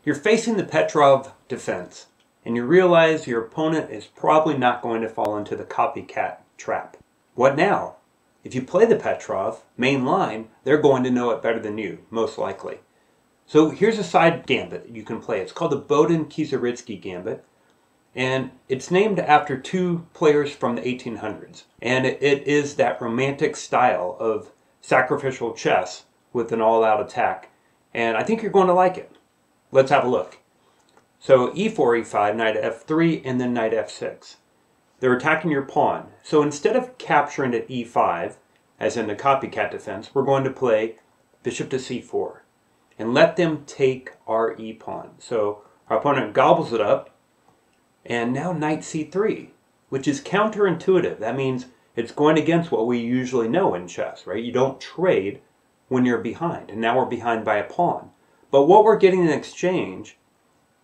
You're facing the Petrov defense, and you realize your opponent is probably not going to fall into the copycat trap. What now? If you play the Petrov main line, they're going to know it better than you, most likely. So here's a side gambit that you can play. It's called the Boden-Kieseritzky Gambit, and it's named after two players from the 1800s. And it is that romantic style of sacrificial chess with an all-out attack, and I think you're going to like it. Let's have a look. So e4, e5, knight f3, and then knight f6. They're attacking your pawn. So instead of capturing at e5, as in the copycat defense, we're going to play bishop to c4 and let them take our e-pawn. So our opponent gobbles it up, and now knight c3, which is counterintuitive. That means it's going against what we usually know in chess, right? You don't trade when you're behind, and now we're behind by a pawn. But what we're getting in exchange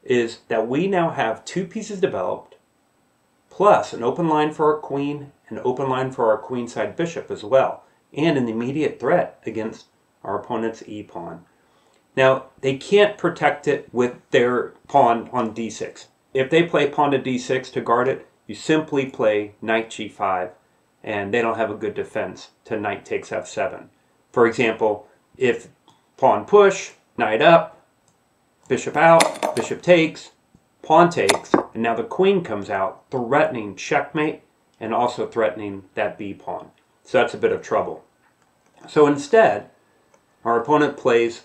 is that we now have two pieces developed, plus an open line for our queen, an open line for our queenside bishop as well, and an immediate threat against our opponent's e-pawn. Now, they can't protect it with their pawn on d6. If they play pawn to d6 to guard it, you simply play knight g5, and they don't have a good defense to knight takes f7. For example, if pawn push, knight up, bishop out, bishop takes, pawn takes, and now the queen comes out, threatening checkmate and also threatening that b-pawn. So that's a bit of trouble. So instead, our opponent plays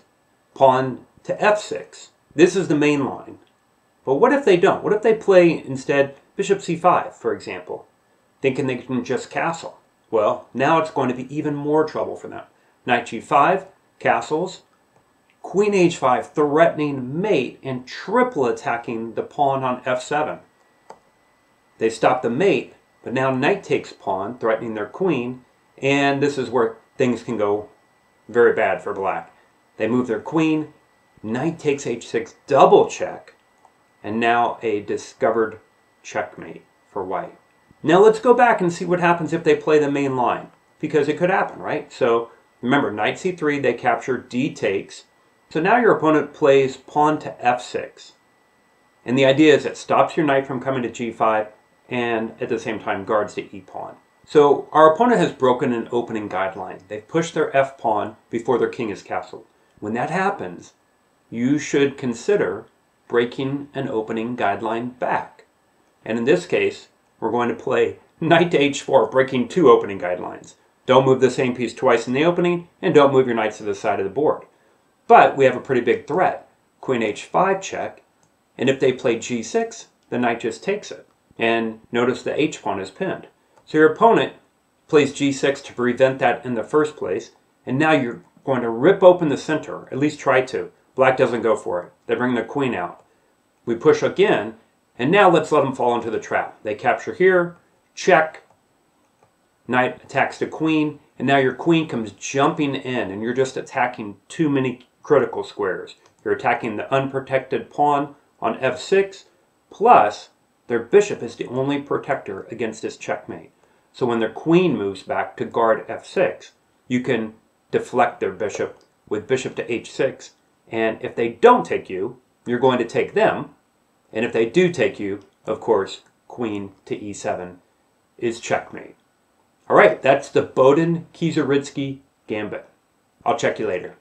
pawn to f6. This is the main line. But what if they don't? What if they play instead bishop c5, for example, thinking they can just castle? Well, now it's going to be even more trouble for them. Knight g5, castles, queen h5, threatening mate and triple attacking the pawn on f7. They stop the mate, but now knight takes pawn, threatening their queen, and this is where things can go very bad for black. They move their queen, knight takes h6, double check, and now a discovered checkmate for white. Now let's go back and see what happens if they play the main line, because it could happen, right? So remember, knight c3, they capture, d takes. So now your opponent plays pawn to f6. And the idea is it stops your knight from coming to g5 and at the same time guards the e-pawn. So our opponent has broken an opening guideline. They've pushed their f-pawn before their king is castled. When that happens, you should consider breaking an opening guideline back. And in this case, we're going to play knight to h4, breaking two opening guidelines. Don't move the same piece twice in the opening, and don't move your knights to the side of the board. But we have a pretty big threat. Queen h5 check, and if they play g6, the knight just takes it. And notice the h-pawn is pinned. So your opponent plays g6 to prevent that in the first place, and now you're going to rip open the center, at least try to. Black doesn't go for it. They bring their queen out. We push again, and now let's let them fall into the trap. They capture here, check, knight attacks the queen, and now your queen comes jumping in, and you're just attacking too many critical squares. You're attacking the unprotected pawn on f6, plus their bishop is the only protector against this checkmate. So when their queen moves back to guard f6, you can deflect their bishop with bishop to h6, and if they don't take you, you're going to take them, and if they do take you, of course, queen to e7 is checkmate. All right, that's the Boden-Kieseritzky Gambit. I'll check you later.